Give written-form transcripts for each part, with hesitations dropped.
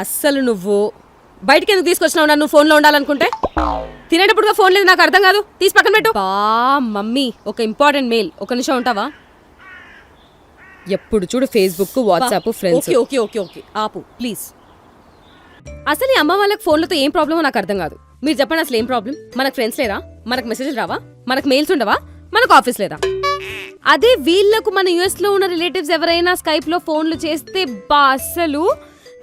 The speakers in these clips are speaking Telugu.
అస్సలు నువ్వు బయటికి ఎందుకు తీసుకొచ్చినావు నన్ను ఫోన్లో ఉండాలనుకుంటే? తినేటప్పుడుగా ఫోన్ లేదు, నాకు అర్థం కాదు. తీసి పక్కన పెట్టు. మమ్మీ ఒక ఇంపార్టెంట్ మెయిల్, ఒక నిమిషం ఉంటావా? ఎప్పుడు చూడు Facebook, WhatsApp, friends. Okay okay okay ఆపు ప్లీజ్. అసలు ఈ అమ్మ వాళ్ళకి ఫోన్లతో ఏం ప్రాబ్లమో నాకు అర్థం కాదు. మీరు చెప్పండి, అసలు ఏం ప్రాబ్లం? మనకు ఫ్రెండ్స్ లేరా? మనకు మెసేజ్లు రావా? మనకు మెయిల్స్ ఉండవా? మనకు ఆఫీస్ లేదా? అదే వీళ్ళకు మన యుఎస్ లో ఉన్న రిలేటివ్స్ ఎవరైనా స్కైప్ లో ఫోన్లు చేస్తే అసలు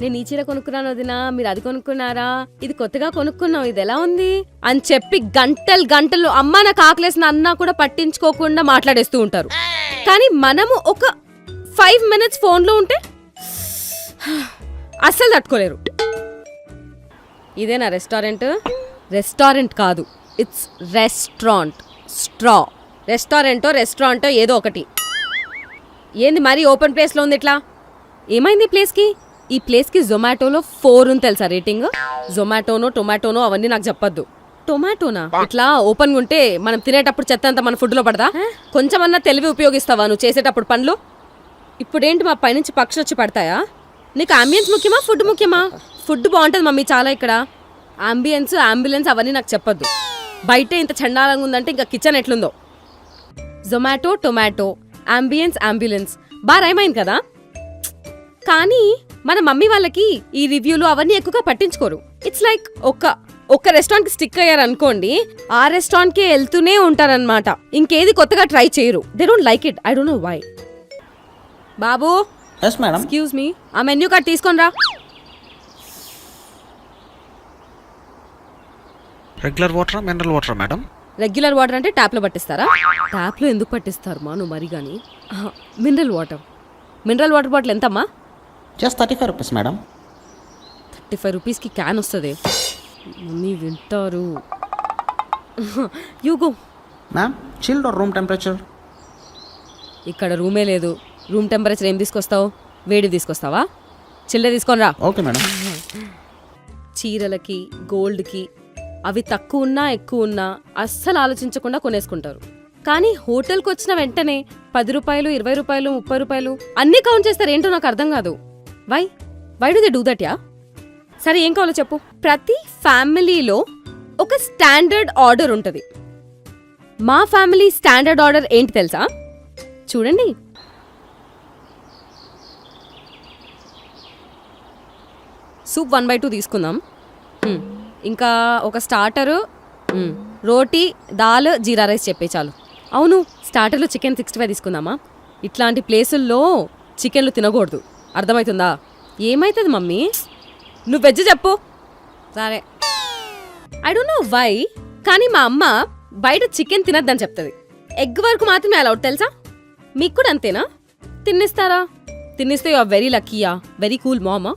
నేను ఈ చీర కొనుక్కున్నాను వదినా, మీరు అది కొనుక్కున్నారా, ఇది కొత్తగా కొనుక్కున్నావు, ఇది ఎలా ఉంది అని చెప్పి గంటలు గంటలు అమ్మ నాకు ఆకలేసిన అన్నా కూడా పట్టించుకోకుండా మాట్లాడేస్తూ ఉంటారు. కానీ మనము ఒక 5 minutes ఫోన్లో ఉంటే అస్సలు తట్టుకోలేరు. ఇదేనా రెస్టారెంట్? రెస్టారెంట్ కాదు, ఇట్స్ రెస్టారెంట్. రెస్టారెంటో ఏదో ఒకటి. ఏంది మరీ ఓపెన్ ప్లేస్లో ఉంది ఇట్లా? ఏమైంది ఈ ప్లేస్కి జొమాటోలో 4 ఉంది తెలుసా రేటింగ్? జొమాటోనో టొమాటోనో అవన్నీ నాకు చెప్పొద్దు. టొమాటోనా? ఇట్లా ఓపెన్గా ఉంటే మనం తినేటప్పుడు చెత్త అంతా మన ఫుడ్లో పడదా? కొంచెమన్నా తెలివి ఉపయోగిస్తావా నువ్వు చేసేటప్పుడు పనులు? ఇప్పుడేంటి మా పైనుంచి పక్షులు వచ్చి పడతాయా? నీకు అంబియన్స్ ముఖ్యమా, ఫుడ్ ముఖ్యమా? ఫుడ్ బాగుంటుంది మమ్మీ చాలా ఇక్కడ. అంబులెన్స్ అవన్నీ నాకు చెప్పొద్దు. బయటే ఇంత చండాలంగా ఉందంటే ఇంకా కిచెన్ ఎట్లుందో. జొమాటో టొమాటో, అంబులెన్స్ బాగా రైమైంది కదా. కానీ మన మమ్మీ వాళ్ళకి ఈ రివ్యూలు అవన్నీ ఎక్కువగా పట్టించుకోరు. ఇట్స్ లైక్ ఒక్క రెస్టారెంట్కి స్టిక్ అయ్యారు అనుకోండి, ఆ రెస్టారెంట్కే వెళ్తూనే ఉంటారనమాట. ఇంకేది కొత్తగా ట్రై చేయరు. They don't like it. I don't know why. బాబు, yes madam, ఎక్స్క్యూజ్ మీ, ఆ మెన్యూ కార్డ్ తీసుకొని రా. రెగ్యులర్ వాటరా మినరల్ వాటరా మేడం? రెగ్యులర్ వాటర్ అంటే ట్యాప్లో పట్టిస్తారా? ట్యాప్లో ఎందుకు పట్టిస్తారు మా నువ్వు మరి కానీ. మినరల్ వాటర్ బాటిల్ ఎంతమ్మా? just 35 rupees madam. 35 రూపీస్కి క్యాన్ వస్తుంది. మమ్మీ వింటారు. You go. ma'am, chilled or room temperature? ఇక్కడ రూమే లేదు. రూమ్ టెంపరేచర్ ఏం తీసుకొస్తావు? వేడి తీసుకొస్తావా? చిల్లే తీసుకొని రా. Okay madam. చీరలకి, గోల్డ్కి అవి తక్కువ ఉన్నా ఎక్కువ ఉన్నా అస్సలు ఆలోచించకుండా కొనేసుకుంటారు. కానీ హోటల్కి వచ్చిన వెంటనే 10 రూపాయలు, 20 రూపాయలు, 30 రూపాయలు అన్నీ కౌంట్ చేస్తారు. ఏంటో నాకు అర్థం కాదు. Why do they do that యా? సరే ఏం కావాలో చెప్పు. ప్రతి ఫ్యామిలీలో ఒక స్టాండర్డ్ ఆర్డర్ ఉంటుంది. మా ఫ్యామిలీ స్టాండర్డ్ ఆర్డర్ ఏంటి తెలుసా? చూడండి. సూప్ 1/2 తీసుకుందాం. ఇంకా ఒక స్టార్టరు, రోటీ, దాల్, జీరా రైస్ చెప్పే చాలు. అవును, స్టార్టర్లో చికెన్ 65 తీసుకుందామా? ఇట్లాంటి ప్లేసుల్లో చికెన్లు తినకూడదు, అర్థమవుతుందా? ఏమవుతుంది మమ్మీ? నువ్వు వెజ్ చెప్పు. సరే. ఐ డోంట్ నో వై, కానీ మా అమ్మ బయట చికెన్ తినద్దని చెప్తుంది. ఎగ్ వరకు మాత్రమే అలౌడ్ తెలుసా? మీకు కూడా అంతేనా? తిన్నిస్తారా? తిన్నిస్తే యు ఆర్ వెరీ లక్కీయా, వెరీ కూల్ మామా.